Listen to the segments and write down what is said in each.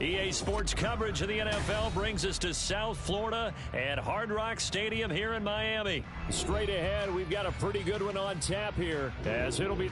EA Sports coverage of the NFL brings us to South Florida at Hard Rock Stadium here in Miami. Straight ahead, we've got a pretty good one on tap here, as it'll be...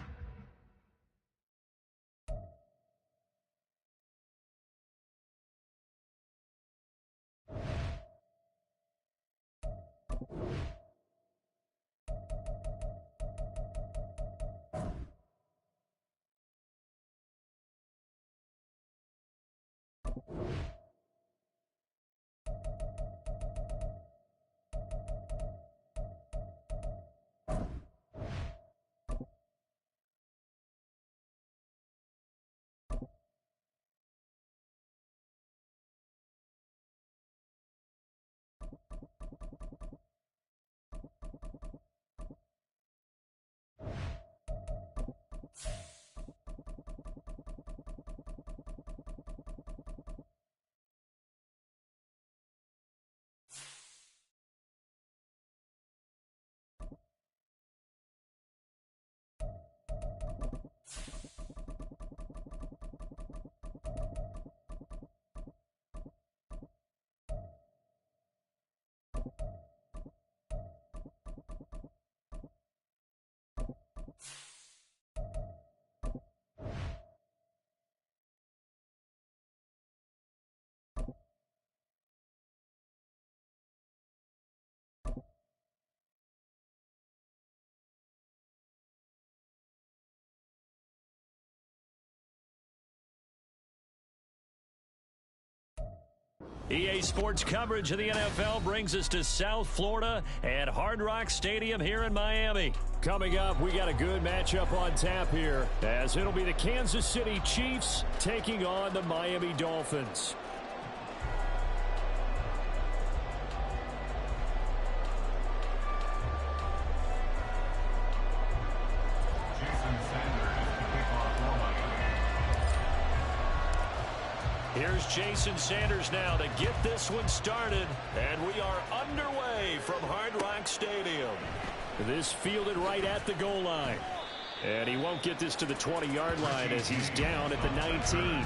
EA Sports coverage of the NFL brings us to South Florida at Hard Rock Stadium here in Miami. Coming up, we got a good matchup on tap here, as it'll be the Kansas City Chiefs taking on the Miami Dolphins. Here's Jason Sanders now to get this one started, and we are underway from Hard Rock Stadium. This fielded right at the goal line, and he won't get this to the 20-yard line as he's down at the 19.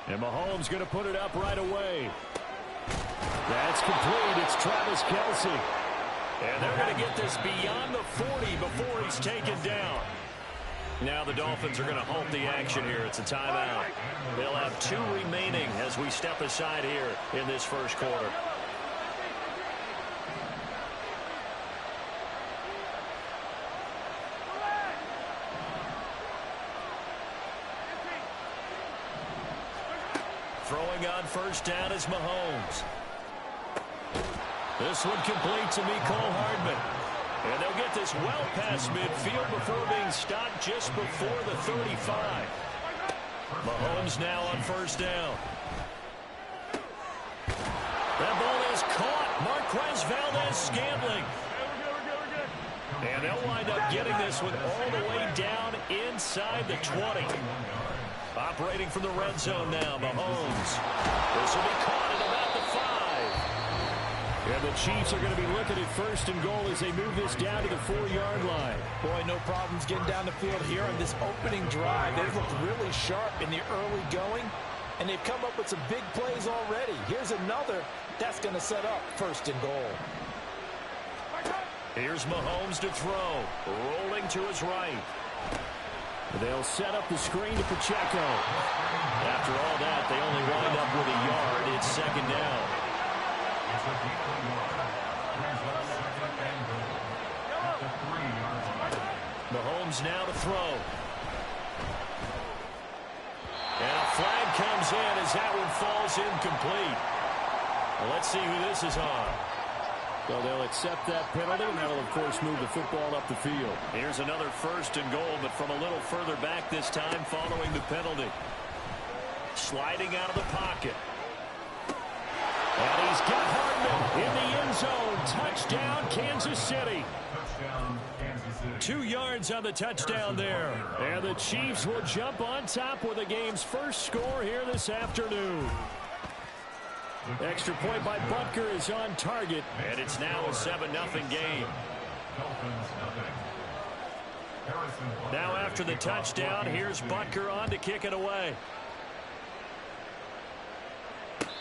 And Mahomes going to put it up right away. That's complete. It's Travis Kelce. And they're going to get this beyond the 40 before he's taken down. Now the Dolphins are going to halt the action here. It's a timeout. They'll have 2 remaining as we step aside here in this first quarter. Throwing on first down is Mahomes. This one complete to Mecole Hardman. And they'll get this well past midfield before being stopped just before the 35. Mahomes now on first down. That ball is caught. Marquez Valdes-Scantling. And they'll wind up getting this one all the way down inside the 20. Operating from the red zone now, Mahomes. This will be caught at about the 5. And the Chiefs are going to be looking at first and goal as they move this down to the 4-yard line. Boy, no problems getting down the field here on this opening drive. They've looked really sharp in the early going, and they've come up with some big plays already. Here's another that's going to set up first and goal. Here's Mahomes to throw. Rolling to his right. They'll set up the screen to Pacheco. After all that, they only wind up with a yard. It's second down. Mahomes now to throw. And a flag comes in as that one falls incomplete. Well, let's see who this is on. So they'll accept that penalty, and that'll, of course, move the football up the field. Here's another 1st and goal, but from a little further back this time following the penalty. Sliding out of the pocket. And he's got Hardman in the end zone. Touchdown, Kansas City. 2 yards on the touchdown there. And the Chiefs will jump on top with the game's first score here this afternoon. Extra point by Butker is on target, and it's now a 7-0 game. Now after the touchdown, here's Butker on to kick it away.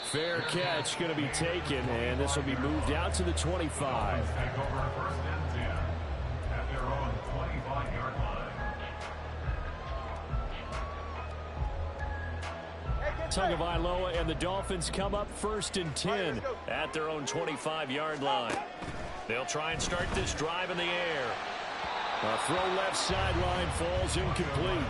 Fair catch going to be taken, and this will be moved out to the 25. Tagovailoa and the Dolphins come up 1st and 10 at their own 25-yard line. They'll try and start this drive in the air. A throw left sideline falls incomplete.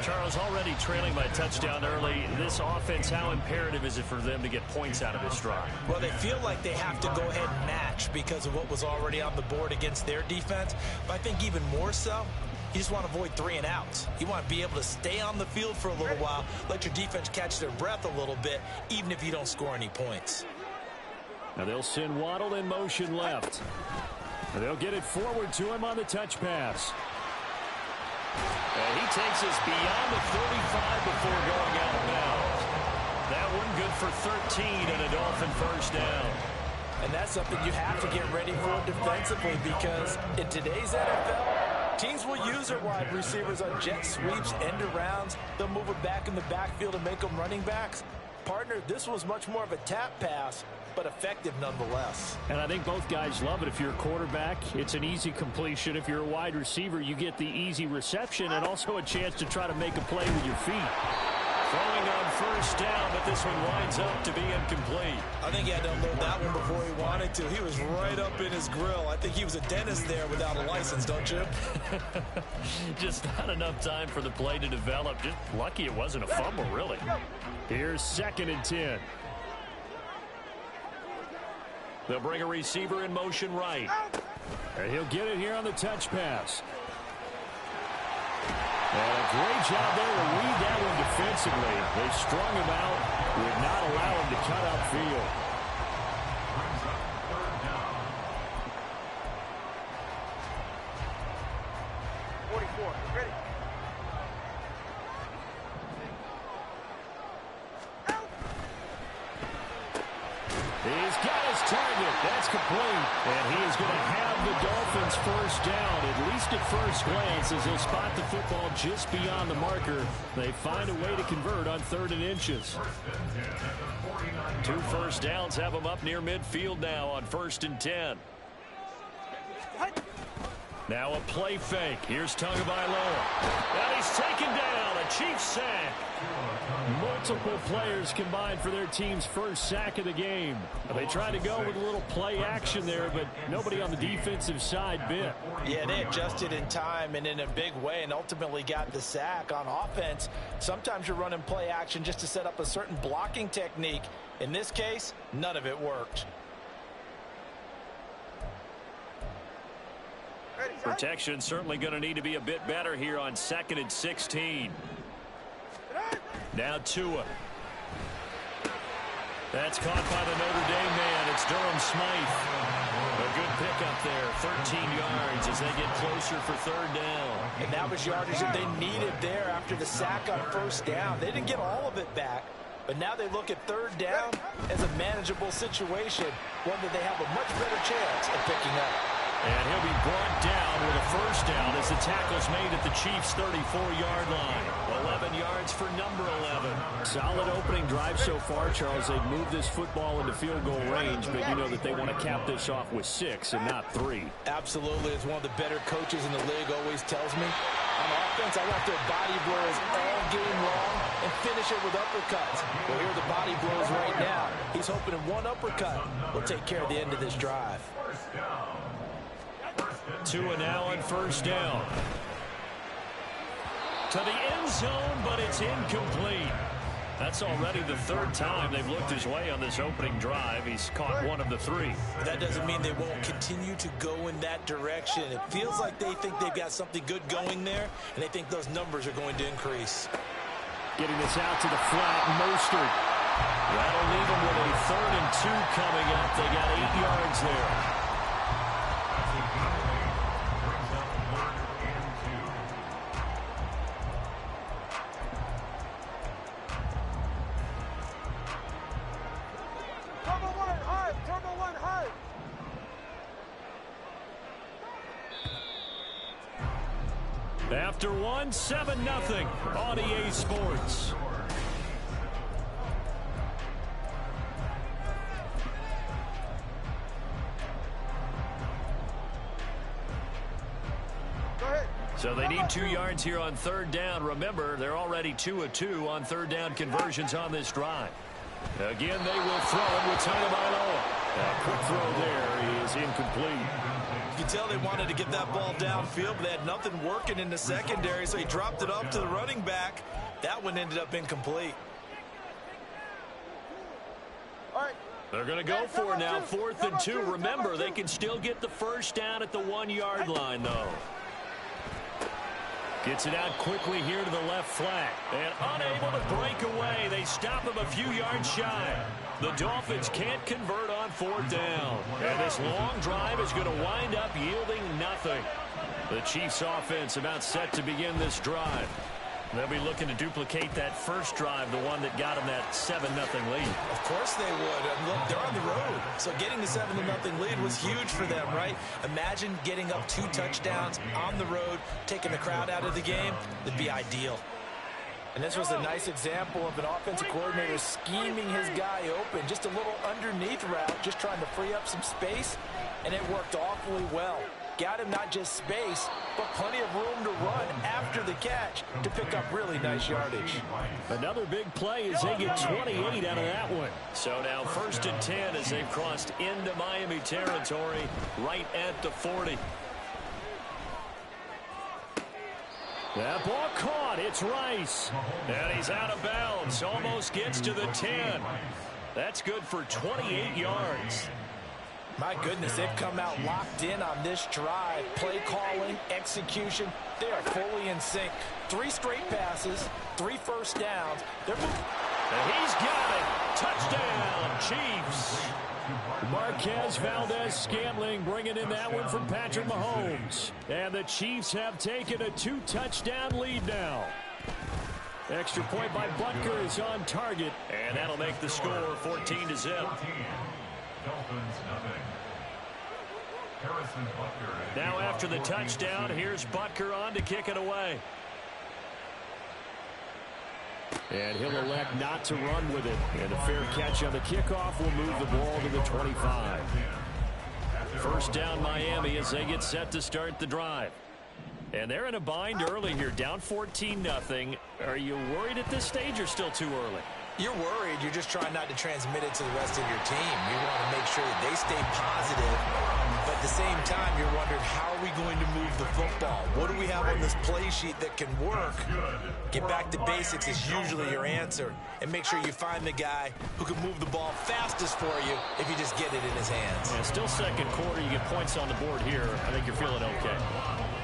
Charles, already trailing by a touchdown early. This offense, how imperative is it for them to get points out of this drive? Well, they feel like they have to go ahead and match because of what was already on the board against their defense. But I think even more so, you just want to avoid 3 and outs. You want to be able to stay on the field for a little while, let your defense catch their breath a little bit, even if you don't score any points. Now they'll send Waddle in motion left. And they'll get it forward to him on the touch pass. And he takes us beyond the 35 before going out of bounds. That one good for 13 and a Dolphin 1st down. And that's something you have to get ready for defensively, because in today's NFL, teams will use their wide receivers on jet sweeps, end arounds. They'll move it back in the backfield and make them running backs. Partner, this was much more of a tap pass, but effective nonetheless. And I think both guys love it. If you're a quarterback, it's an easy completion. If you're a wide receiver, you get the easy reception and also a chance to try to make a play with your feet. Throwing on 1st down, but this one winds up to be incomplete. I think he had to unload that one before he wanted to. He was right up in his grill. I think he was a dentist there without a license, don't you? Just not enough time for the play to develop. Just lucky it wasn't a fumble, really. Here's 2nd and 10. They'll bring a receiver in motion right. And he'll get it here on the touch pass. And a great job there to read that one defensively. They strung him out, would not allow him to cut upfield. He's got his target. That's complete. And he is going to have the Dolphins 1st down, at least at first glance, as they'll spot the football just beyond the marker. They find a way to convert on 3rd and inches. 2 1st downs have them up near midfield now on 1st and 10. Now a play fake. Here's Tagovailoa. And he's taken down. A Chiefs sack. Multiple players combined for their team's 1st sack of the game. They tried to go with a little play action there, but nobody on the defensive side bit. Yeah, they adjusted in time and in a big way and ultimately got the sack. On offense, sometimes you're running play action just to set up a certain blocking technique. In this case, none of it worked. Protection certainly going to need to be a bit better here on 2nd and 16. Now Tua. That's caught by the Notre Dame man. It's Durham Smythe. A good pickup there. 13 yards as they get closer for 3rd down. And that was yardage that they needed there after the sack on 1st down. They didn't get all of it back, but now they look at 3rd down as a manageable situation, one that they have a much better chance of picking up. And he'll be brought down with a 1st down as the tackle's made at the Chiefs' 34-yard line. 11 yards for number 11. Solid opening drive so far, Charles. They've moved this football into field goal range, but you know that they want to cap this off with 6 and not 3. Absolutely. As one of the better coaches in the league always tells me, on offense, I want their body blows all game long and finish it with uppercuts. Well, here are the body blows right now. He's hoping in one uppercut will take care of the end of this drive. Tua now on 1st down. To the end zone, but it's incomplete. That's already the third time they've looked his way on this opening drive. He's caught one of the three. That doesn't mean they won't continue to go in that direction. It feels like they think they've got something good going there, and they think those numbers are going to increase. Getting this out to the flat, Mostert. That'll leave them with a 3rd and 2 coming up. They got 8 yards there. After one, 7-0 on EA Sports. So they need 2 yards here on 3rd down. Remember, they're already 2 of 2 on 3rd down conversions on this drive. Again, they will throw it with Tagovailoa. A quick throw there is incomplete. You can tell they wanted to get that ball downfield, but they had nothing working in the secondary, so he dropped it off to the running back. That one ended up incomplete. They're going to go for it now, 4th and 2. Remember, they can still get the first down at the 1-yard line, though. Gets it out quickly here to the left flat. And unable to break away. They stop him a few yards shy. The Dolphins can't convert on 4th down. And this long drive is going to wind up yielding nothing. The Chiefs offense about set to begin this drive. They'll be looking to duplicate that first drive, the one that got them that 7-0 lead. Of course they would. Look, they're on the road. So getting the 7-0 lead was huge for them, right? Imagine getting up 2 touchdowns on the road, taking the crowd out of the game. It'd be ideal. And this was a nice example of an offensive coordinator scheming his guy open. Just a little underneath route, just trying to free up some space, and it worked awfully well. Got him not just space, but plenty of room to run after the catch to pick up really nice yardage. Another big play as they get 28 out of that one. So now 1st and 10 as they've crossed into Miami territory right at the 40. That ball caught. It's Rice. And he's out of bounds. Almost gets to the 10. That's good for 28 yards. My goodness, they've come out locked in on this drive. Play calling, execution, they are fully in sync. 3 straight passes, 3 first downs. They're moving. And he's got it. Touchdown, Chiefs. Marquez Valdez-Scantling bringing in that one from Patrick Mahomes. And the Chiefs have taken a 2-touchdown lead now. Extra point by Butker is on target. And that'll make the score 14-0. Now after the touchdown, here's Butker on to kick it away. And he'll elect not to run with it. And a fair catch on the kickoff will move the ball to the 25. First down Miami as they get set to start the drive. And they're in a bind early here, down 14-0. Are you worried at this stage or still too early? You're worried. You're just trying not to transmit it to the rest of your team. You want to make sure that they stay positive. But at the same time, you're wondering, how are we going to move the football? What do we have on this play sheet that can work? Get back to basics is usually your answer. And make sure you find the guy who can move the ball fastest for you if you just get it in his hands. Yeah, still second quarter. You get points on the board here. I think you're feeling okay.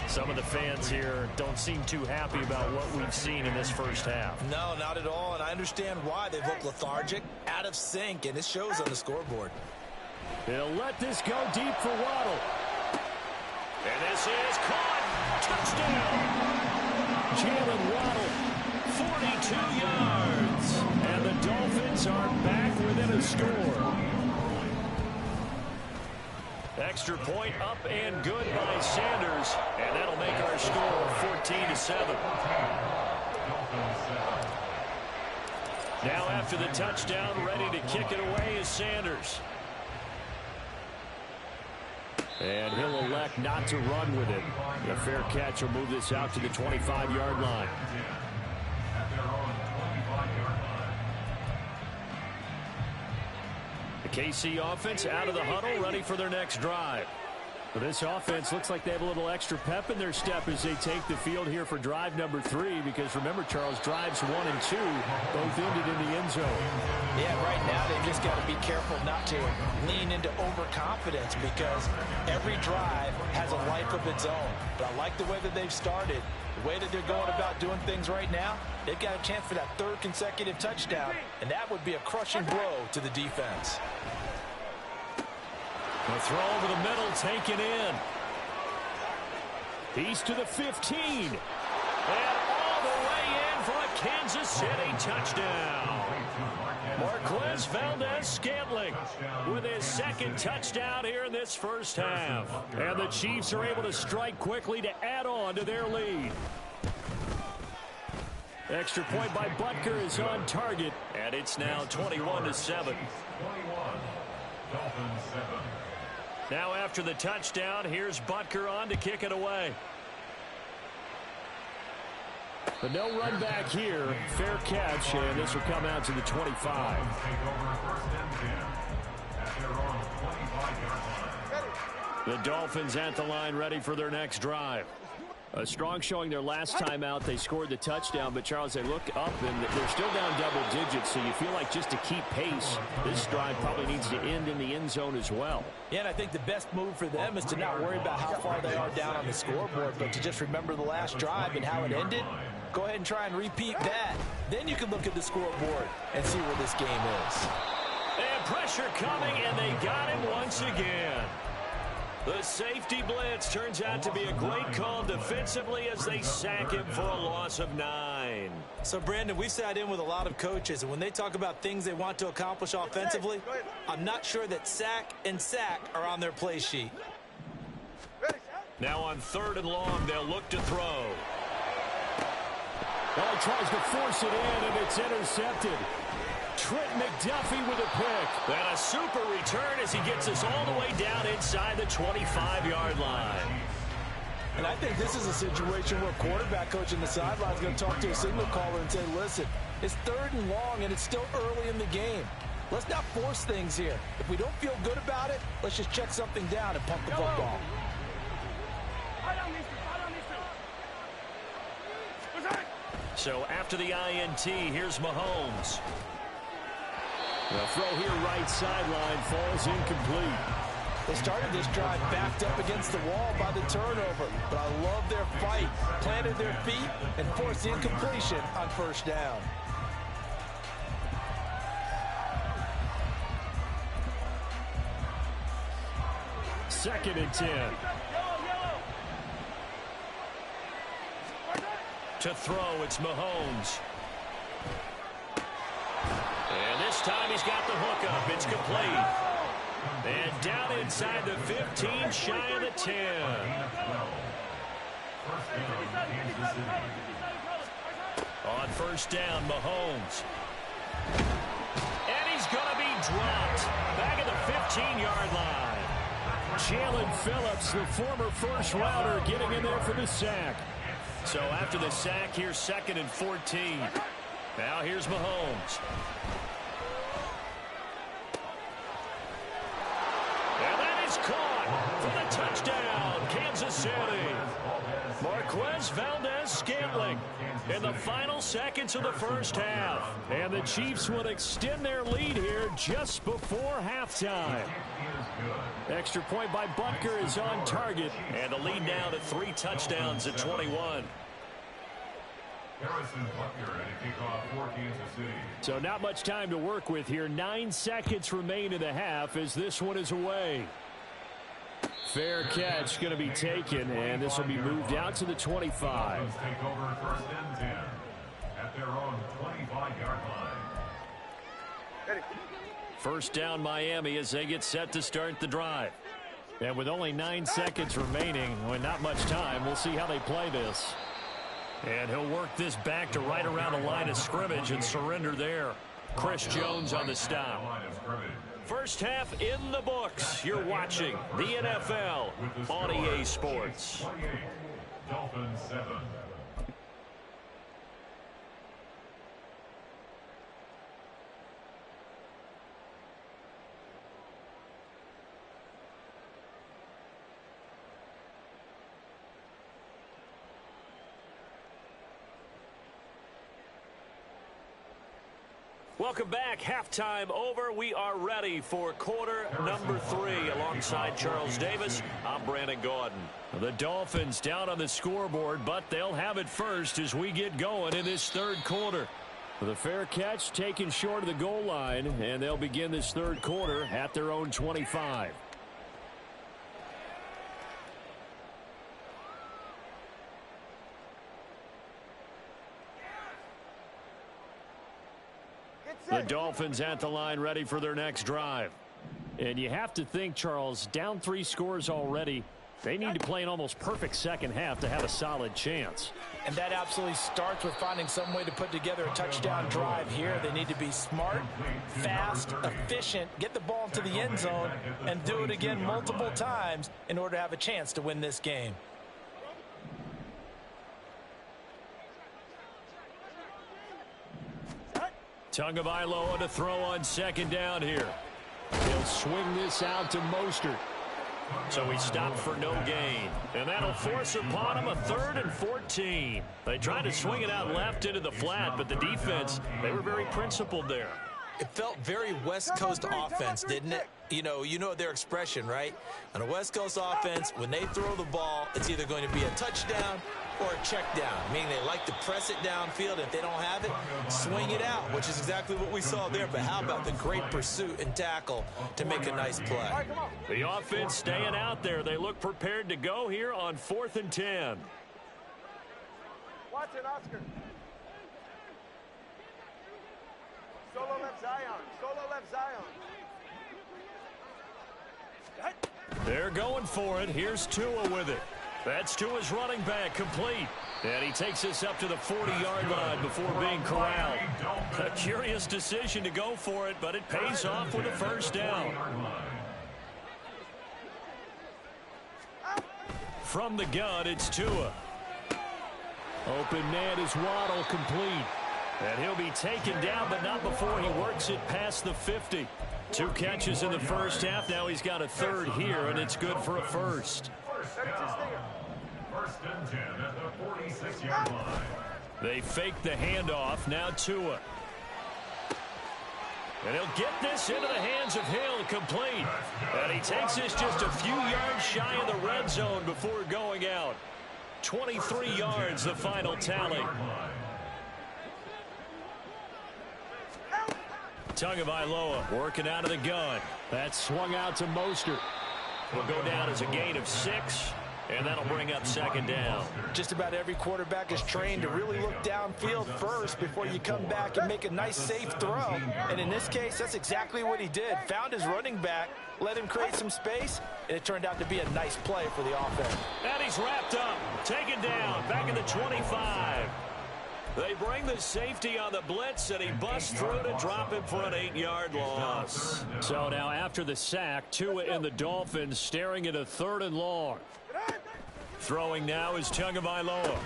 Some of the fans here don't seem too happy about what we've seen in this first half. No, not at all, and I understand why. They've looked lethargic, out of sync, and it shows on the scoreboard. They'll let this go deep for Waddle. And this is caught. Touchdown. Jalen Waddle, 42 yards. And the Dolphins are back within a score. Extra point up and good by Sanders. And that'll make our score 14-7. Now after the touchdown, ready to kick it away is Sanders. And he'll elect not to run with it. A fair catch will move this out to the 25-yard line. The KC offense out of the huddle, ready for their next drive. Well, this offense looks like they have a little extra pep in their step as they take the field here for drive number 3, because remember, Charles, drives 1 and 2 both ended in the end zone. Yeah, right now they've just got to be careful not to lean into overconfidence, because every drive has a life of its own. But I like the way that they've started, the way that they're going about doing things right now. They've got a chance for that 3rd consecutive touchdown, and that would be a crushing blow to the defense. The throw over the middle, taken in. He's to the 15. And all the way in for a Kansas City touchdown. Marquez Valdez-Scantling with his 2nd touchdown here in this first half. And the Chiefs are able to strike quickly to add on to their lead. Extra point by Butker is on target, and it's now 21-7. Now after the touchdown, here's Butker on to kick it away. But no run back here. Fair catch, and this will come out to the 25. The Dolphins at the line, ready for their next drive. A strong showing their last time out. They scored the touchdown, but Charles, they look up and they're still down double digits, so you feel like just to keep pace, this drive probably needs to end in the end zone as well. Yeah, and I think the best move for them is to not worry about how far they are down on the scoreboard, but to just remember the last drive and how it ended. Go ahead and try and repeat that. Then you can look at the scoreboard and see where this game is. And pressure coming, and they got him once again. The safety blitz turns out to be a great call defensively as they sack him for a loss of 9. So, Brandon, we've sat in with a lot of coaches, and when they talk about things they want to accomplish offensively, I'm not sure that sack and sack are on their play sheet. Now on 3rd and long, they'll look to throw. Well, he tries to force it in, and it's intercepted. Trent McDuffie with a pick. And a super return as he gets us all the way down inside the 25-yard line. And I think this is a situation where quarterback coach in the sideline is going to talk to a signal caller and say, listen, it's 3rd and long, and it's still early in the game. Let's not force things here. If we don't feel good about it, let's just check something down and pump the football. So after the INT, here's Mahomes. The throw here right sideline falls incomplete. They started this drive backed up against the wall by the turnover, but I love their fight. Planted their feet and forced the incompletion on 1st down. Second and 10. To throw, it's Mahomes. And this time he's got the hook up. It's complete. And down inside the 15, shy of the 10. On 1st down, Mahomes. And he's going to be dropped. Back at the 15-yard line. Jalen Phillips, the former 1st rounder, getting in there for the sack. So after the sack, here's 2nd and 14. Now here's Mahomes. And that is caught for the touchdown, Kansas City. Marquez Valdez-Scantling in the final seconds of the first half. And the Chiefs will extend their lead here just before halftime. Extra point by Butker is on target. And the lead now to 3 touchdowns at 21. So not much time to work with here. 9 seconds remain in the half as this one is away. Fair catch going to be taken, and this will be moved out to the 25. Take over 1st and 10 at their own 25-yard line. First down Miami as they get set to start the drive. And with only 9 seconds remaining, well, not much time, we'll see how they play this. And he'll work this back to right around the line of scrimmage and surrender there. Chris Jones on the stop. First half in the books. You're watching the NFL on EA Sports. Dolphins 7. Welcome back. Halftime over. We are ready for quarter number 3. Alongside Charles Davis, I'm Brandon Gaudin. The Dolphins down on the scoreboard, but they'll have it first as we get going in this third quarter. The fair catch taken short of the goal line, and they'll begin this third quarter at their own 25. The Dolphins at the line ready for their next drive. And you have to think, Charles, down 3 scores already. They need to play an almost perfect second half to have a solid chance. And that absolutely starts with finding some way to put together a touchdown drive here. They need to be smart, fast, efficient, get the ball into the end zone, and do it again multiple times in order to have a chance to win this game. Tagovailoa to throw on second down here. He'll swing this out to Mostert. So he stopped for no gain. And that'll force upon him a 3rd and 14. They tried to swing it out left into the flat, but the defense, they were very principled there. It felt very West Coast offense, didn't it? You know their expression, right? On a West Coast offense, when they throw the ball, it's either going to be a touchdown or a check down, meaning they like to press it downfield. If they don't have it, swing it out, which is exactly what we saw there. But how about the great pursuit and tackle to make a nice play? The offense staying out there. They look prepared to go here on 4th and 10. Watch it, Oscar. Solo left Zion. Solo left Zion. They're going for it. Here's Tua with it. That's Tua's running back, complete. And he takes us up to the 40-yard line before being corralled. A curious decision to go for it, but it pays off with a first down. From the gun, it's Tua. Open man is Waddle, complete. And he'll be taken down, but not before he works it past the 50. 2 catches in the first half. Now he's got a 3rd here, and it's good for a first. First and 10 at the 46-yard line. They fake the handoff. Now Tua. And he'll get this into the hands of Hill, complete. And he takes this just a few yards shy of the red zone before going out. 23 yards, the final tally. Tagovailoa working out of the gun. That's swung out to Mostert. Will go down as a gain of 6, and that'll bring up second down. Just about every quarterback is trained to really look downfield first before you come back and make a nice, safe throw. And in this case, that's exactly what he did. Found his running back, let him create some space, and it turned out to be a nice play for the offense. And he's wrapped up, taken down, back in the 25. They bring the safety on the blitz, and he busts through to drop him for an 8-yard loss. So now after the sack, Tua and the Dolphins staring at a 3rd and long. Throwing now is Tagovailoa.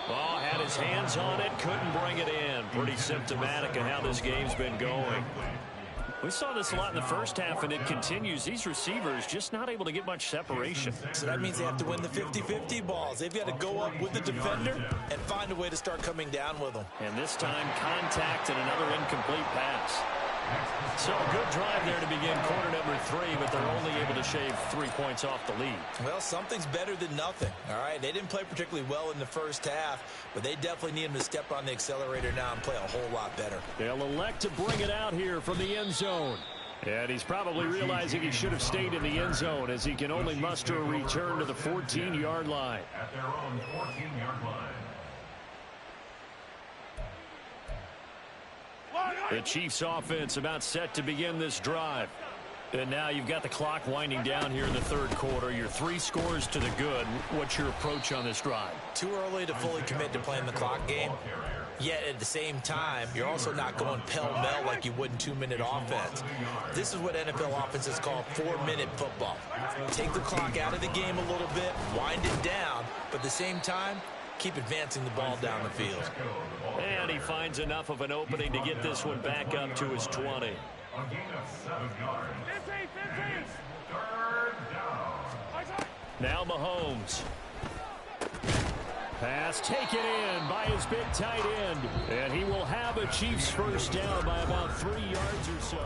Oh, had his hands on it, couldn't bring it in. Pretty symptomatic of how this game's been going. We saw this a lot in the first half, and it continues. These receivers just not able to get much separation. So that means they have to win the 50-50 balls. They've got to go up with the defender and find a way to start coming down with them. And this time, contact and another incomplete pass. So a good drive there to begin quarter number 3, but they're only able to shave 3 points off the lead. Well, something's better than nothing, all right? They didn't play particularly well in the first half, but they definitely need them to step on the accelerator now and play a whole lot better. They'll elect to bring it out here from the end zone. And he's probably realizing he should have stayed in the end zone as he can only muster a return to the 14-yard line. At their own 14-yard line. The Chiefs offense about set to begin this drive. And now you've got the clock winding down here in the third quarter. You're 3 scores to the good. What's your approach on this drive? Too early to fully commit to playing the clock game. Yet at the same time, you're also not going pell-mell like you would in 2-minute offense. This is what NFL offenses call 4-minute football. Take the clock out of the game a little bit, wind it down, but at the same time, keep advancing the ball down the field. And he finds enough of an opening to get this one back up to his 20. A gain of 7 yards. 15. Third down. Now Mahomes. Pass taken in by his big tight end. And he will have a Chiefs first down by about 3 yards or so.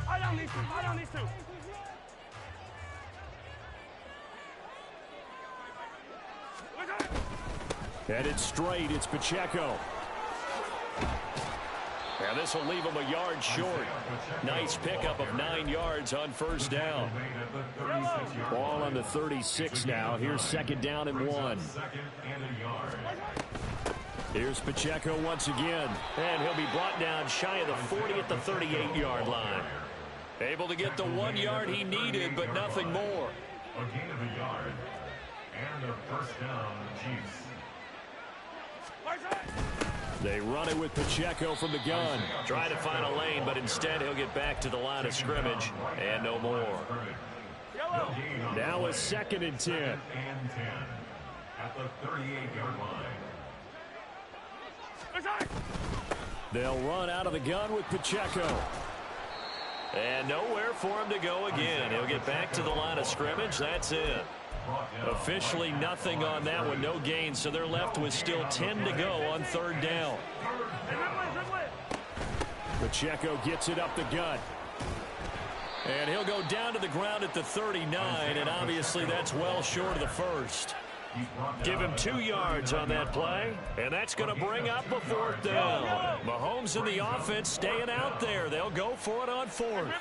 I don't need to. Headed straight, it's Pacheco. And this will leave him a yard short. Nice pickup of 9 yards on first down. Ball on the 36 now. Here's second down and 1. Here's Pacheco once again. And he'll be brought down shy of the 40 at the 38-yard line. Able to get the 1 yard he needed, but nothing more. A gain of a yard. And a first down, Chiefs. They run it with Pacheco from the gun. Trying to find a lane, but instead he'll get back to the line of scrimmage and no more. Now a second and 10. And 10 at the 38-yard line. They'll run out of the gun with Pacheco. And nowhere for him to go again. He'll get back to the line of scrimmage. That's it. Officially nothing on that one. No gain, so they're left with still 10 to go on third down. Pacheco gets it up the gut. And he'll go down to the ground at the 39, and obviously that's well short of the first. Give him 2 yards on that play, and that's going to bring up a fourth down. Mahomes and the offense staying out there. They'll go for it on fourth.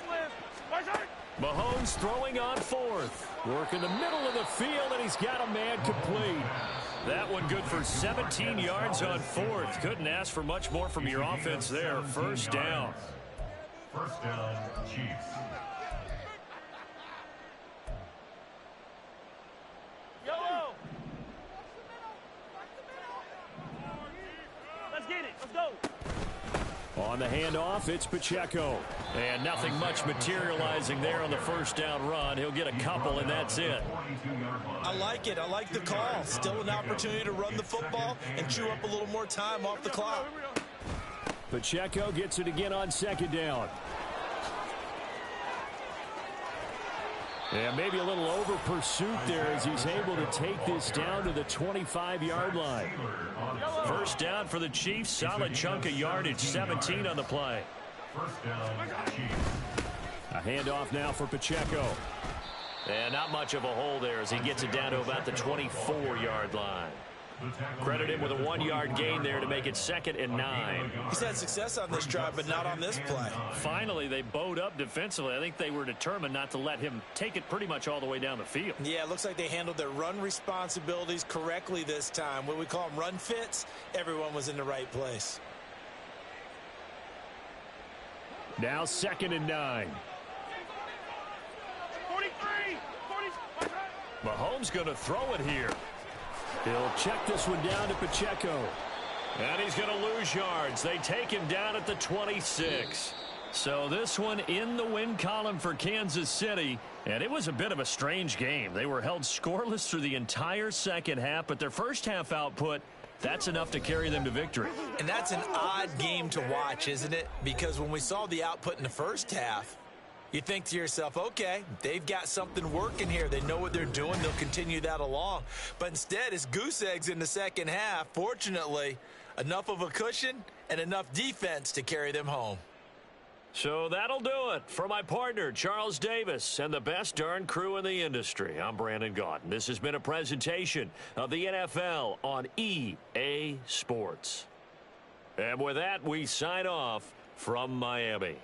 Mahomes throwing on fourth. Work in the middle of the field, and he's got a man complete. That one good for 17 yards on fourth. Couldn't ask for much more from your offense there. First down. First down, Chiefs. Let's get it. Let's go. On the handoff, it's Pacheco. And nothing much materializing there on the first down run. He'll get a couple, and that's it. I like it. I like the call. Still an opportunity to run the football and chew up a little more time off the clock. Pacheco gets it again on second down. And maybe a little over pursuit there as he's able to take this down to the 25-yard line. First down for the Chiefs. Solid chunk of yardage. 17 on the play. First down, Chiefs. A handoff now for Pacheco. And not much of a hole there as he gets it down to about the 24-yard line. Credit him with a 1 yard gain there to make it 2nd and 9. He's had success on this drive, but not on this play. Finally, they bowed up defensively. I think they were determined not to let him take it pretty much all the way down the field. Yeah, it looks like they handled their run responsibilities correctly this time. What we call them run fits, everyone was in the right place. Now 2nd and 9. 43. Mahomes going to throw it here. He'll check this one down to Pacheco. And he's going to lose yards. They take him down at the 26. So this one in the win column for Kansas City. And it was a bit of a strange game. They were held scoreless through the entire second half, but their first half output, that's enough to carry them to victory. And that's an odd game to watch, isn't it? Because when we saw the output in the first half, you think to yourself, okay, they've got something working here. They know what they're doing. They'll continue that along. But instead, it's goose eggs in the second half. Fortunately, enough of a cushion and enough defense to carry them home. So that'll do it for my partner, Charles Davis, and the best darn crew in the industry. I'm Brandon Gaudin. This has been a presentation of the NFL on EA Sports. And with that, we sign off from Miami.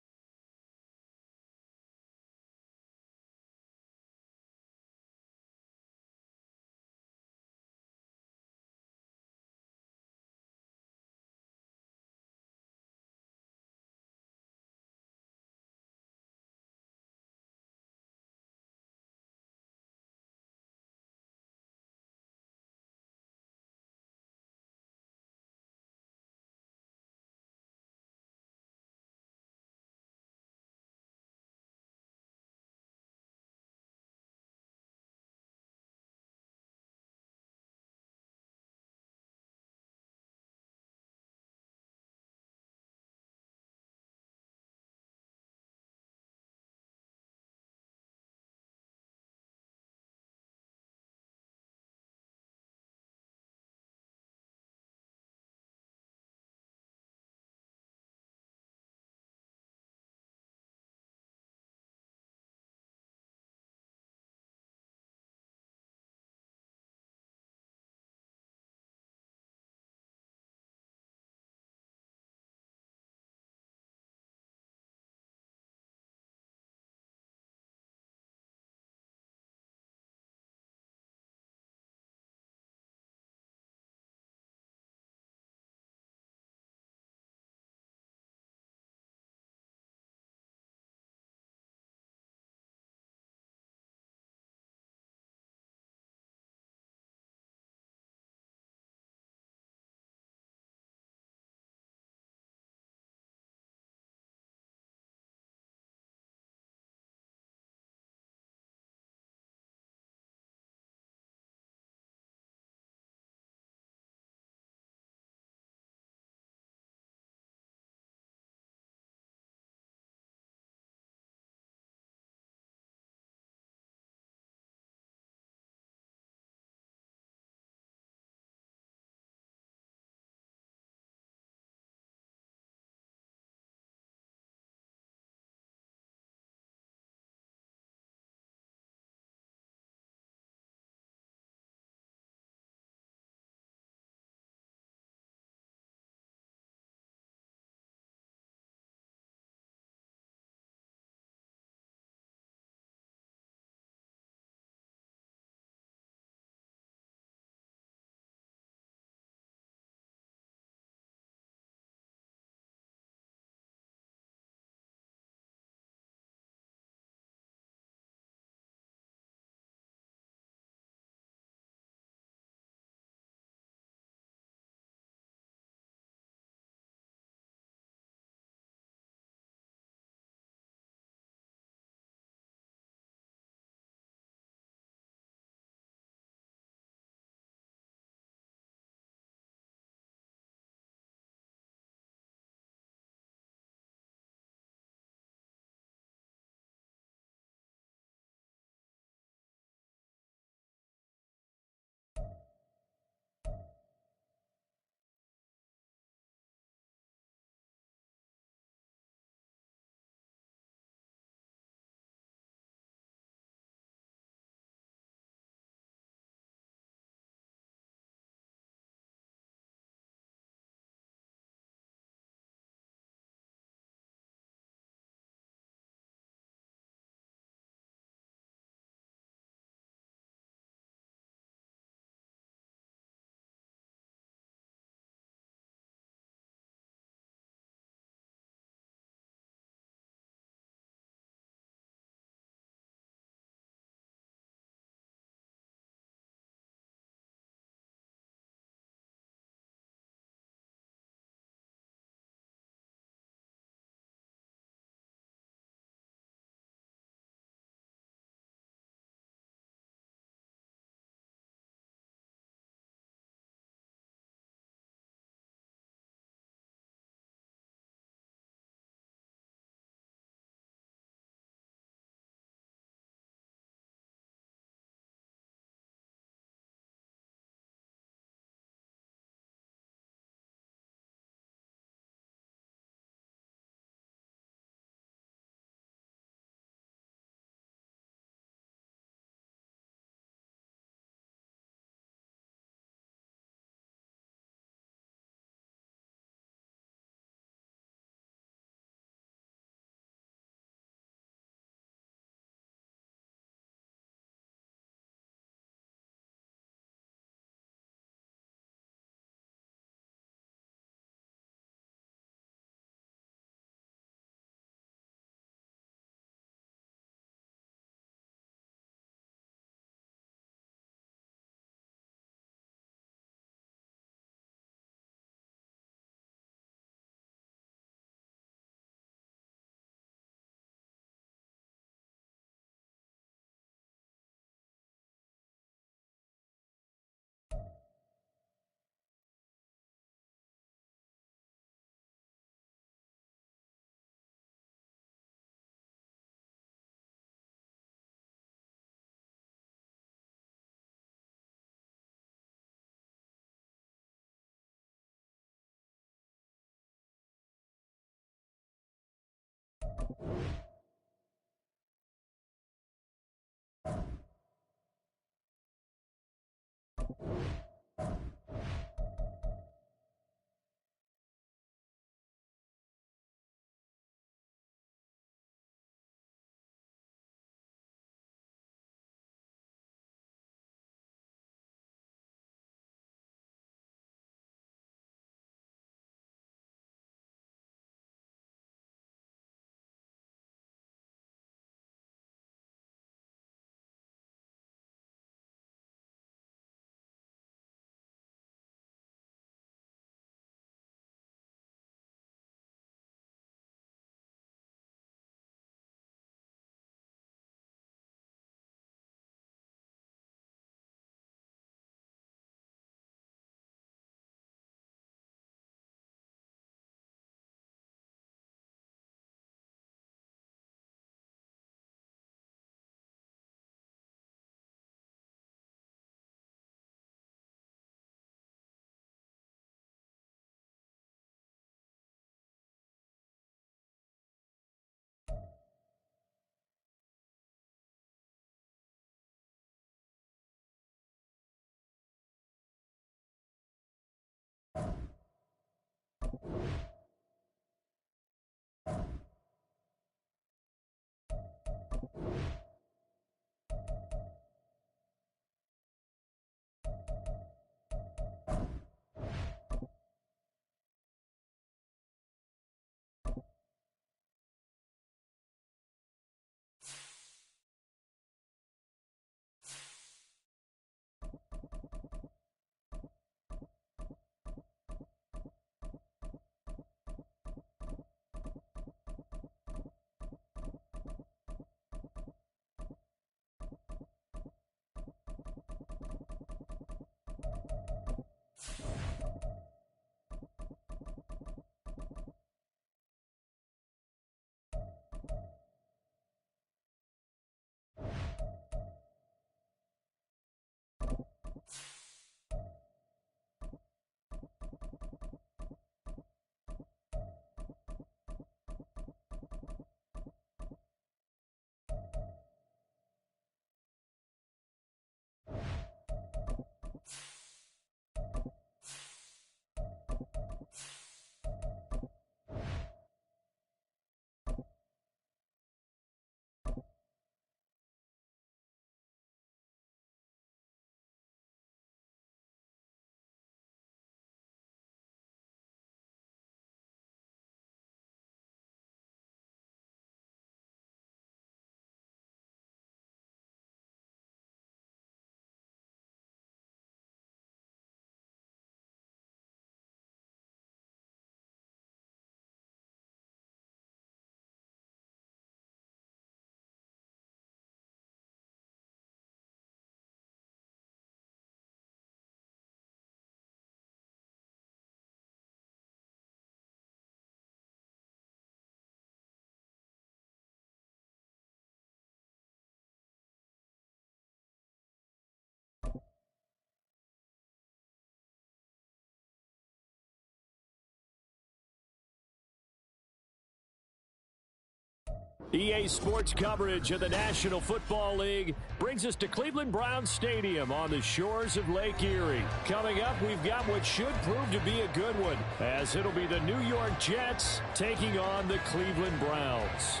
EA Sports coverage of the National Football League brings us to Cleveland Browns Stadium on the shores of Lake Erie. Coming up, we've got what should prove to be a good one, as it'll be the New York Jets taking on the Cleveland Browns.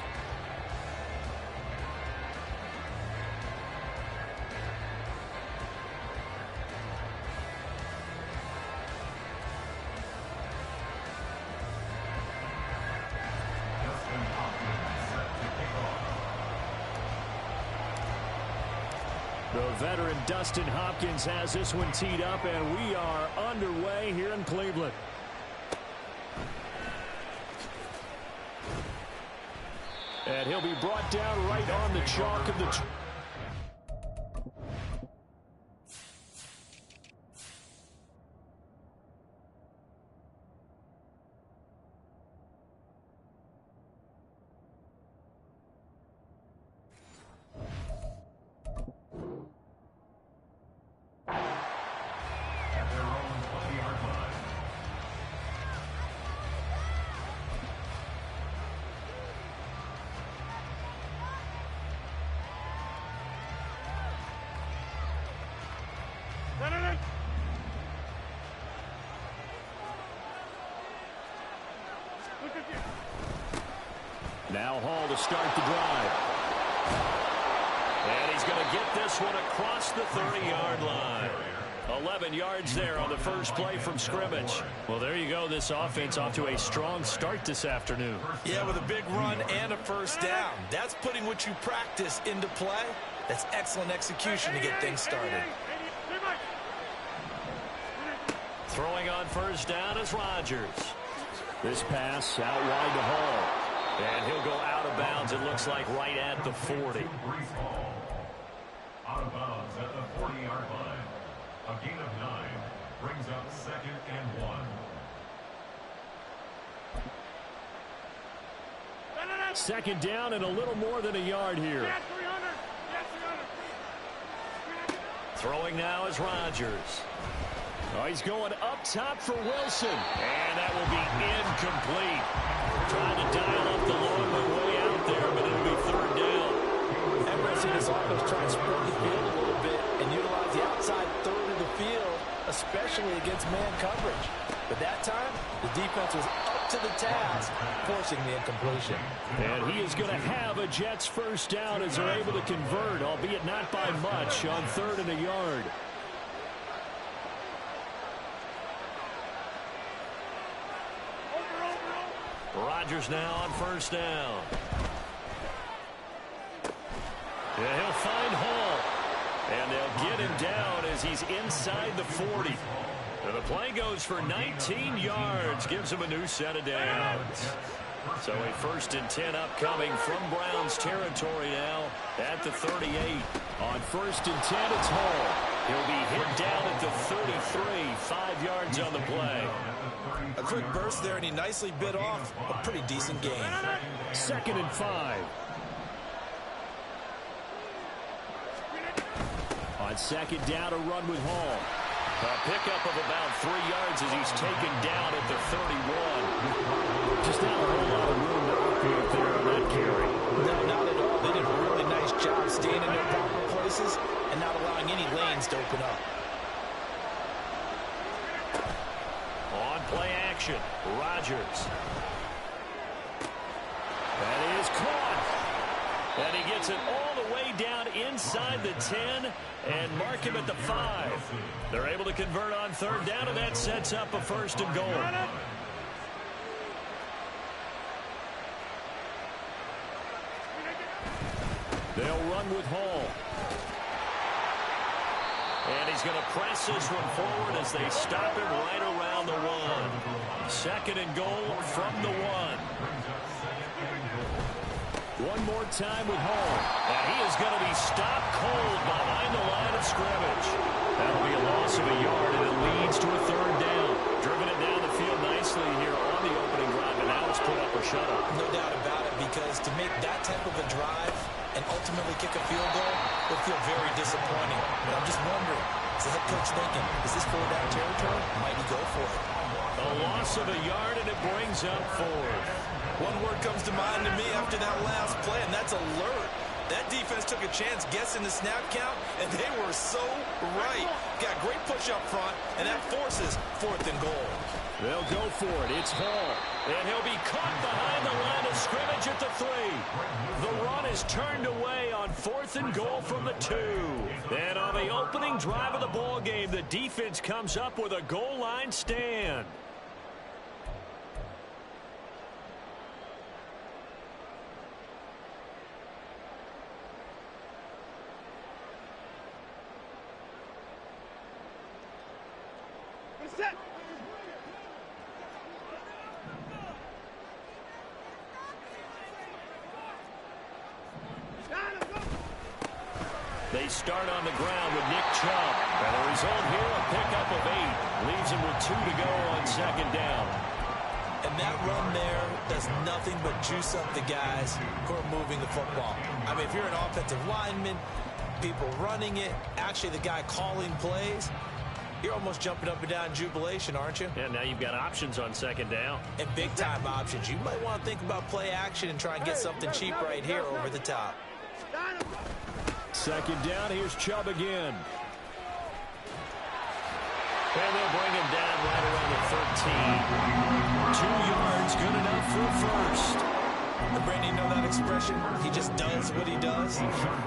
The veteran Dustin Hopkins has this one teed up, and we are underway here in Cleveland. And he'll be brought down right on the chalk of the... Now Hall to start the drive. And he's going to get this one across the 30-yard line. 11 yards there on the first play from scrimmage. Well, there you go. This offense off to a strong start this afternoon. Yeah, with a big run and a first down. That's putting what you practice into play. That's excellent execution to get things started. Throwing on first down is Rodgers. This pass out wide to Hall. And he'll go out of bounds, it looks like, right at the 40. Out of bounds at the 40-yard line. A gain of 9 brings up 2nd and 1. Second down and a little more than a yard here. Throwing now is Rodgers. Oh, he's going up top for Wilson. And that will be incomplete. Trying to dial up the long way out there, but it'll be third down. And we're seeing this offense try and spread the field a little bit and utilize the outside third of the field, especially against man coverage. But that time, the defense was up to the task, forcing the incompletion. And he is going to have a Jets first down as they're able to convert, albeit not by much, on 3rd and a yard. Rodgers now on first down. Yeah, he'll find Hall. And they'll get him down as he's inside the 40. And the play goes for 19 yards. Gives him a new set of downs. So a 1st and 10 upcoming from Browns territory now at the 38. On 1st and 10, it's Hall. He'll be hit down at the 33. 5 yards on the play. A quick burst there, and he nicely bit off a pretty decent gain. 2nd and 5. On 2nd down, a run with Hall. A pickup of about 3 yards as he's taken down at the 31. Just not a whole lot of room to operate there on that carry. No, not at all. They did a really nice job staying in their proper places and not allowing any lanes to open up. On play action, Rodgers. That is caught. And he gets it all the way down inside the 10 and mark him at the 5. They're able to convert on 3rd down, and that sets up a 1st and goal. They'll run with Hall. And he's going to press this one forward as they stop him right around the 1. 2nd and goal from the 1. One more time with Hall. And he is going to be stopped cold behind the line of scrimmage. That'll be a loss of a yard, and it leads to a 3rd down. Driven it down the field nicely here on the opening drive, and now it's put up or shut up. No doubt about it, because to make that type of a drive and ultimately kick a field goal would feel very disappointing. But I'm just wondering, is the head coach thinking, is this 4th down territory? Might he go for it? A loss of a yard, and it brings up 4th. One word comes to mind to me after that last play, and that's alert. That defense took a chance guessing the snap count, and they were so right. Got great push up front, and that forces 4th and goal. They'll go for it. It's Hall. And he'll be caught behind the line of scrimmage at the 3. The run is turned away on 4th and goal from the 2. And on the opening drive of the ball game, the defense comes up with a goal line stand. Set. They start on the ground with Nick Chubb. And the result here, a pickup of 8. Leaves him with 2 to go on 2nd down. And that run there does nothing but juice up the guys who are moving the football. I mean, if you're an offensive lineman, people running it, actually the guy calling plays, you're almost jumping up and down in jubilation, aren't you? Yeah, now you've got options on 2nd down. And big-time options. You might want to think about play action and try and get something cheap right here over the top. 2nd down, here's Chubb again. And they'll bring him down right around the 13. 2 yards, good enough for a 1st. Brandon, you know that expression? He just does what he does.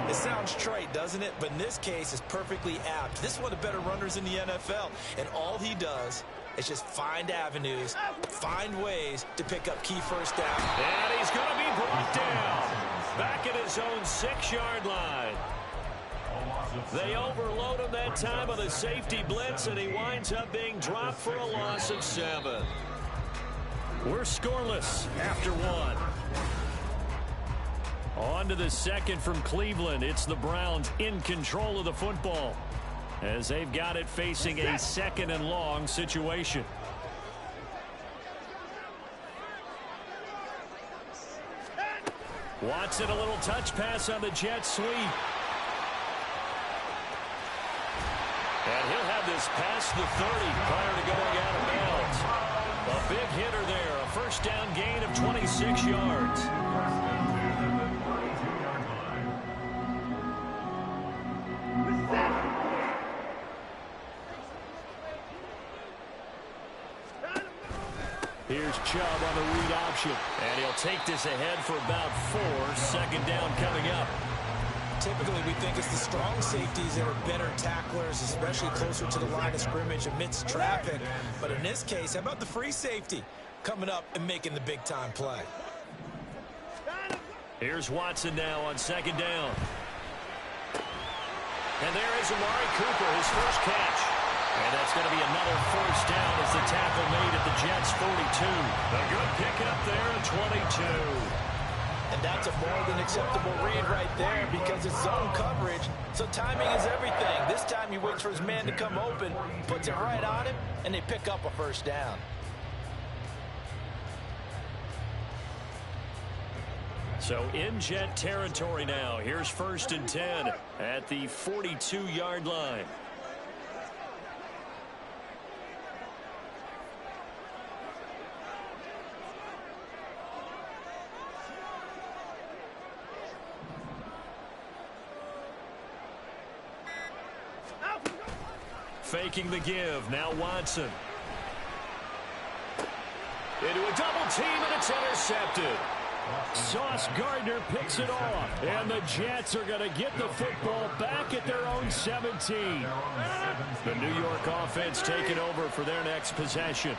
It sounds trite, doesn't it? But in this case, it's perfectly apt. This is one of the better runners in the NFL, and all he does is just find avenues, find ways to pick up key first down. And he's going to be brought down back at his own 6-yard line. They overload him that time on a safety blitz, and he winds up being dropped for a loss of 7. We're scoreless after 1. On to the second from Cleveland. It's the Browns in control of the football as they've got it facing a 2nd and long situation. Watson, a little touch pass on the jet sweep. And he'll have this past the 30 prior to going out of bounds. A big hitter there. A first down gain of 26 yards. Here's Chubb on the read option. And he'll take this ahead for about 4. 2nd down coming up. Typically, we think it's the strong safeties that are better tacklers, especially closer to the line of scrimmage amidst traffic. But in this case, how about the free safety coming up and making the big-time play? Here's Watson now on 2nd down. And there is Amari Cooper, his first catch. And that's going to be another first down as the tackle made at the Jets' 42. A good pickup there at 22. And that's a more than acceptable read right there because it's zone coverage, so timing is everything. This time he waits for his man to come open, puts it right on him, and they pick up a first down. So in Jet territory now. Here's 1st and 10 at the 42-yard line. Faking the give. Now Watson. Into a double team, and it's intercepted. Sauce Gardner picks it off. And the Jets are going to get the football back at their own 17. The New York offense taking over for their next possession.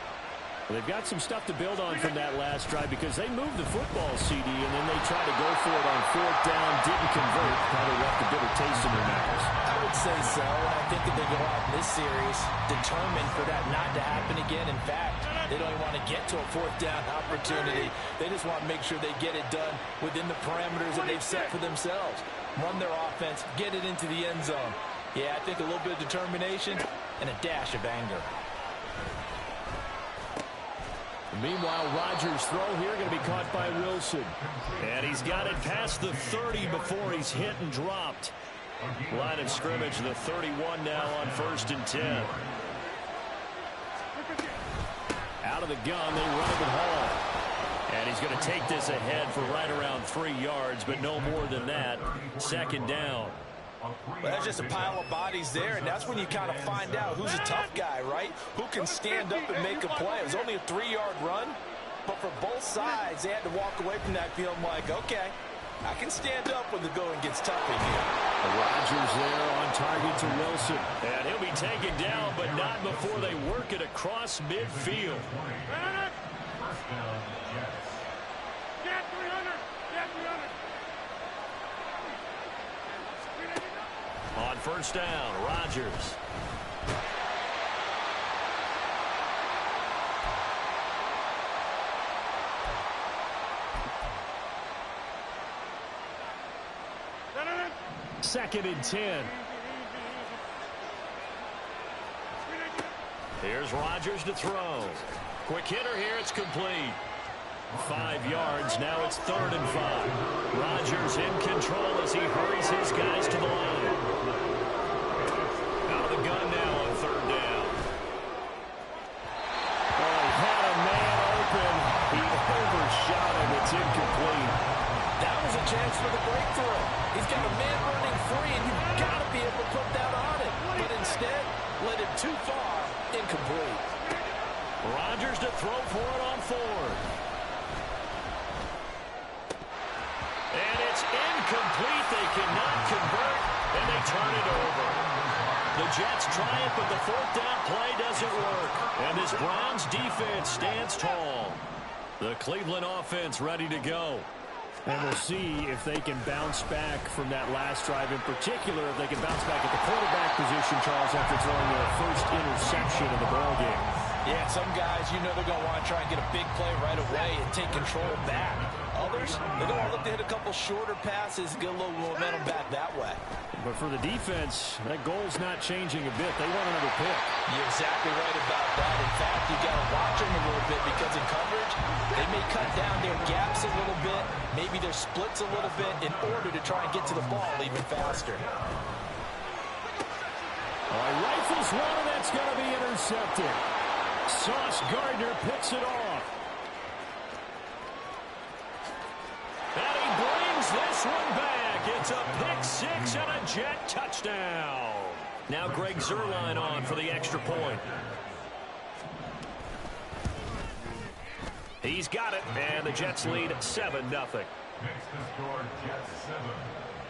Well, they've got some stuff to build on from that last drive because they moved the football, CD, and then they tried to go for it on 4th down, didn't convert, probably left a bitter taste in their mouths. I would say so, and I think that they go out in this series determined for that not to happen again. In fact, they don't even want to get to a 4th down opportunity. They just want to make sure they get it done within the parameters that they've set for themselves. Run their offense, get it into the end zone. Yeah, I think a little bit of determination and a dash of anger. Meanwhile, Rodgers' throw here going to be caught by Wilson. And he's got it past the 30 before he's hit and dropped. Line of scrimmage, the 31 now on 1st and 10. Out of the gun, they run it at Hall. And he's going to take this ahead for right around 3 yards, but no more than that. 2nd down. Well, that's just a pile of bodies there, and that's when you kind of find out who's a tough guy, right? Who can stand up and make a play. It was only a 3-yard run, but for both sides, they had to walk away from that feeling like, okay, I can stand up when the going gets tough in here. Rodgers there on target to Wilson. And he'll be taken down, but not before they work it across midfield. On 1st down, Rodgers. Second and 10. Here's Rodgers to throw. Quick hitter here, it's complete. 5 yards, now it's 3rd and 5. Rodgers in control as he hurries his guys to the line. Out of the gun now on 3rd down. Oh, he had a man open. He overshot him. It's incomplete. That was a chance for the breakthrough. He's got a man running free, and you've got to be able to put that on him. But instead, led it too far, incomplete. Rodgers to throw for it on 4th. incomplete. They cannot convert, and they turn it over. The Jets try it, but the fourth down play doesn't work. And this Browns defense stands tall. The Cleveland offense ready to go. And we'll see if they can bounce back from that last drive, in particular, if they can bounce back at the quarterback position, Charles, after throwing their first interception of the ballgame. Yeah, some guys, you know they're going to want to try and get a big play right away and take control back. Others, they're going to look to hit a couple shorter passes and get a little momentum back that way. But for the defense, that goal's not changing a bit. They want another pick. You're exactly right about that. In fact, you got to watch them a little bit because in coverage, they may cut down their gaps a little bit, maybe their splits a little bit in order to try and get to the ball even faster. All right, rifles one, and that's going to be intercepted. Sauce Gardner picks it off. And he brings this one back. It's a pick six and a Jet touchdown. Now Greg Zuerlein on for the extra point. He's got it, and the Jets lead 7-0. Makes the score Jets 7,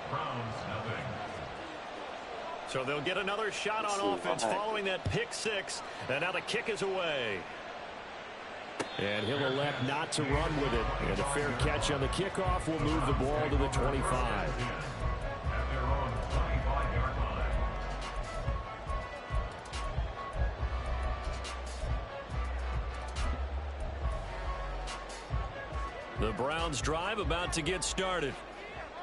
Browns 0. So they'll get another shot on offense following that pick six, and now the kick is away. And he'll elect not to run with it. And a fair catch on the kickoff will move the ball to the 25. At their own 25-yard line. The Browns drive about to get started.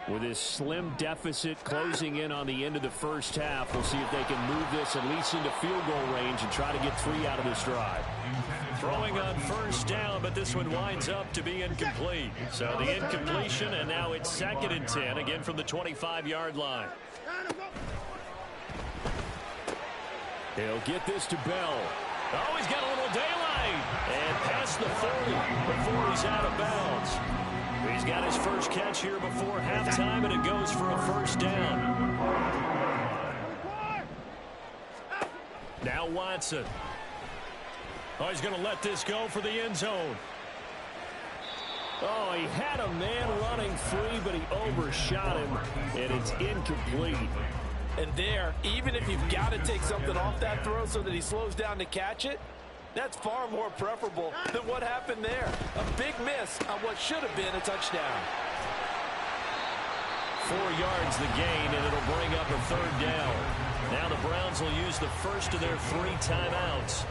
With this slim deficit closing in on the end of the first half, we'll see if they can move this at least into field goal range and try to get 3 out of this drive. Throwing on first down, but this one winds up to be incomplete. So the incompletion, and now it's 2nd and 10, again from the 25-yard line. He'll get this to Bell. Oh, he's got a little daylight. And past the 40 before he's out of bounds. He's got his first catch here before halftime, and it goes for a first down. Now Watson. Oh, he's going to let this go for the end zone. Oh, he had a man running free, but he overshot him, and it's incomplete. And there, even if you've got to take something off that throw so that he slows down to catch it, that's far more preferable than what happened there. A big miss on what should have been a touchdown. 4 yards the gain, and it'll bring up a 3rd down. Now the Browns will use the first of their 3 timeouts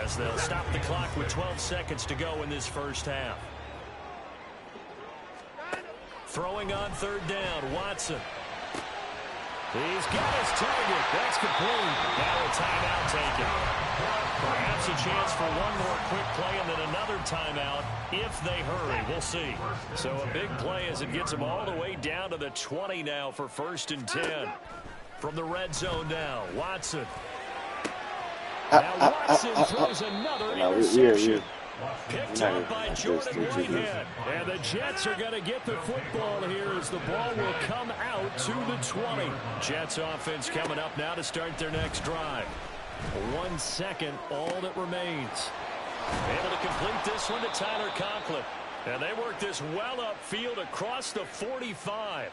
as they'll stop the clock with 12 seconds to go in this first half. Throwing on 3rd down, Watson. He's got his target. That's complete. Now a timeout taken. Perhaps a chance for one more quick play and then another timeout if they hurry. We'll see. So a big play as it gets them all the way down to the 20 now for 1st and 10. From the red zone now, Watson. Now Watson throws another interception. Picked up by Jordan Whitehead. And the Jets are going to get the football here as the ball will come out to the 20. Jets offense coming up now to start their next drive. 1 second, all that remains. Able to complete this one to Tyler Conklin. And they work this well upfield across the 45.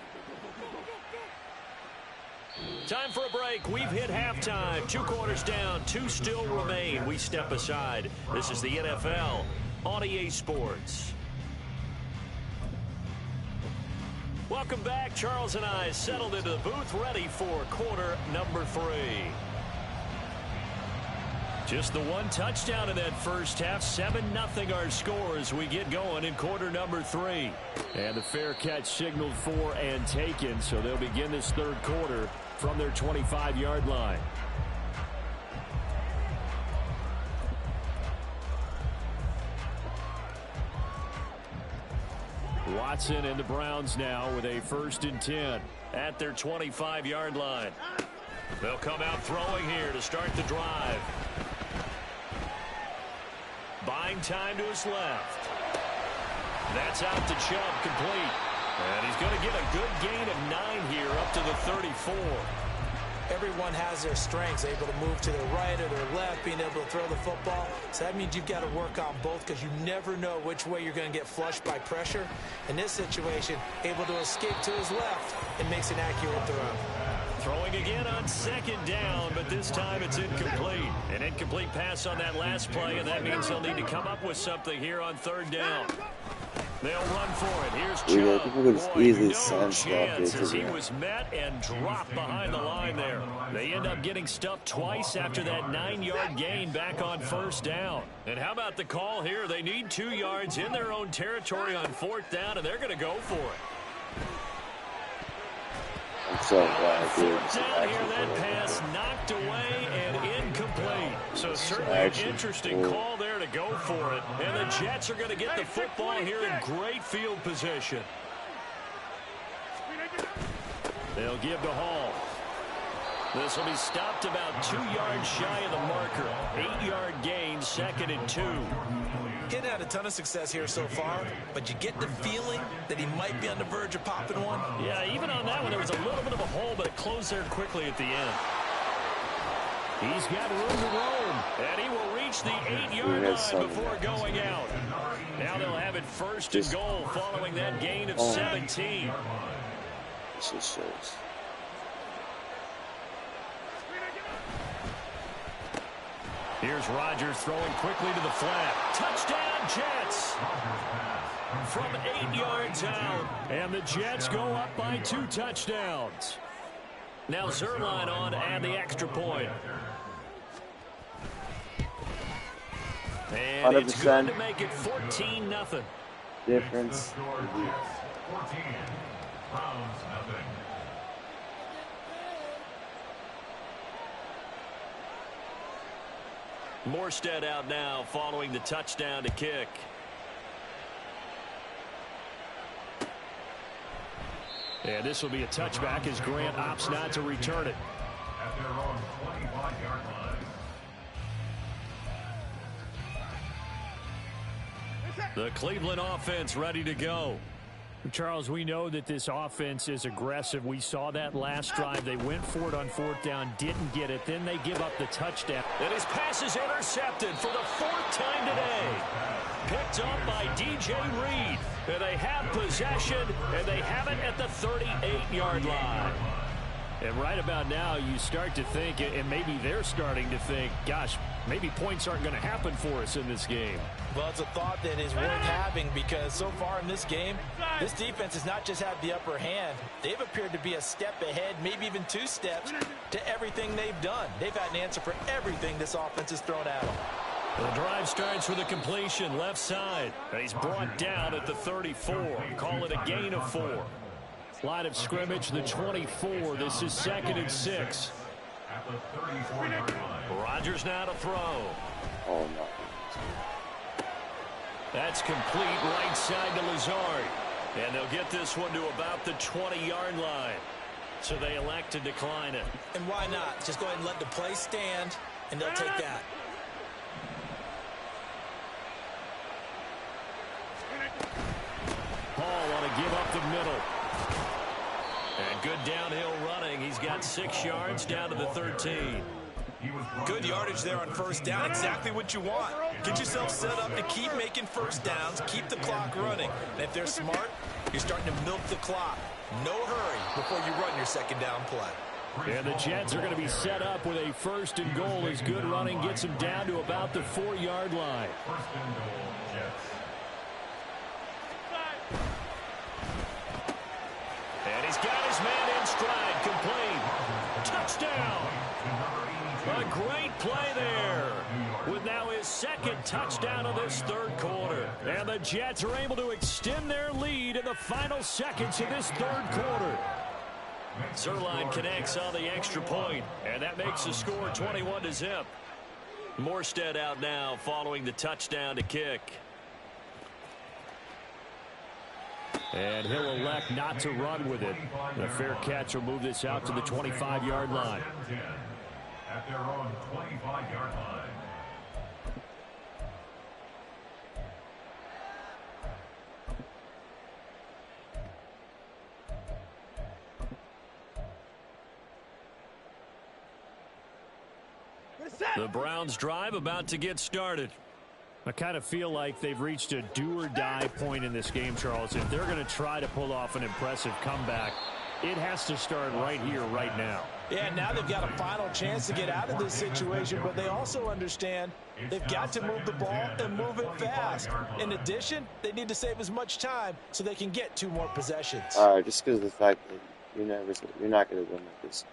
Time for a break. We've hit halftime. 2 quarters down. 2 still remain. We step aside. This is the NFL on EA Sports. Welcome back. Charles and I settled into the booth ready for quarter number 3. Just the 1 touchdown in that first half. 7-0 our score as we get going in quarter number 3. And the fair catch signaled for and taken, so they'll begin this 3rd quarter from their 25-yard line. Watson and the Browns now with a 1st and 10 at their 25-yard line. They'll come out throwing here to start the drive. Buying time to his left. That's out to Chubb, complete. And he's going to get a good gain of 9 here up to the 34. everyone has their strengths, able to move to their right or their left, being able to throw the football. So that means you've got to work on both because you never know which way you're going to get flushed by pressure. In this situation, able to escape to his left and makes an accurate throw. Throwing again on second down, but this time it's incomplete. An incomplete pass on that last play, and that means they'll need to come up with something here on third down. They'll run for it. Here's Chubb. Boy, no chance as he was met and dropped behind the line there. They end up getting stuffed twice after that 9-yard gain back on first down. And how about the call here? They need 2 yards in their own territory on fourth down, and they're going to go for it. I'm so glad, dude. Down here, that pass knocked away and incomplete. So certainly an interesting call there to go for it. And the Jets are going to get the football here in great field position. They'll give to Hall. This will be stopped about 2 yards shy of the marker. 8-yard gain, 2nd and 2. Kid had a ton of success here so far, but you get the feeling that he might be on the verge of popping one. Yeah, even on that one, there was a little bit of a hole, but it closed there quickly at the end. He's got room to roam, and he will reach the 8-yard line before going out. Now they'll have it first and goal following that gain of 17. This just shows. Here's Rodgers throwing quickly to the flat. Touchdown, Jets! From 8 yards out. And the Jets go up by 2 touchdowns. Now Zerline on and the extra point. And it's good to make it 14-0. Difference. 14. Browns nothing. Morstead out now following the touchdown to kick. And this will be a touchback as Grant opts not to return it. At their own 25-yard line. The Cleveland offense ready to go. Charles, we know that this offense is aggressive. We saw that last drive. They went for it on fourth down, didn't get it. Then they give up the touchdown. And his pass is intercepted for the 4th time today. Picked up by DJ Reed. And they have possession, and they have it at the 38-yard line. And right about now, you start to think, and maybe they're starting to think, gosh, maybe points aren't going to happen for us in this game. Well, it's a thought that is worth having because so far in this game, this defense has not just had the upper hand. They've appeared to be a step ahead, maybe even 2 steps, to everything they've done. They've had an answer for everything this offense has thrown at them. The drive starts with a completion left side. And he's brought down at the 34. Call it a gain of 4. Line of scrimmage, the 24. This is 2nd and 6. At the 34-yard line. Rodgers now to throw. Oh, no. That's complete right side to Lazard. And they'll get this one to about the 20-yard line. So they elect to decline it. And why not? Just go ahead and let the play stand, and they'll take that. Hall want to give up the middle. And good downhill running. He's got 6 yards down to the 13. Good yardage there on first down. Exactly what you want. Get yourself set up to keep making first downs, keep the clock running. And if they're smart, you're starting to milk the clock. No hurry before you run your second down play. And the Jets are going to be set up with a 1st and goal as good running gets them down to about the 4-yard line. 1st and goal, Jets. And he's got his man in stride, complete. Touchdown. A great play there with now his 2nd touchdown of this 3rd quarter. And the Jets are able to extend their lead in the final seconds of this 3rd quarter. Zerline connects on the extra point, and that makes the score 21-0. Morstead out now following the touchdown to kick. And he'll elect not to run with it. A fair catch will move this out to the 25-yard line. At their own 25-yard line. The Browns drive about to get started. I kind of feel like they've reached a do-or-die point in this game, Charles. If they're going to try to pull off an impressive comeback, it has to start right here, right now. Yeah, now they've got a final chance to get out of this situation, but they also understand they've got to move the ball and move it fast. In addition, they need to save as much time so they can get 2 more possessions. Just because of the fact that you're not going to win like this,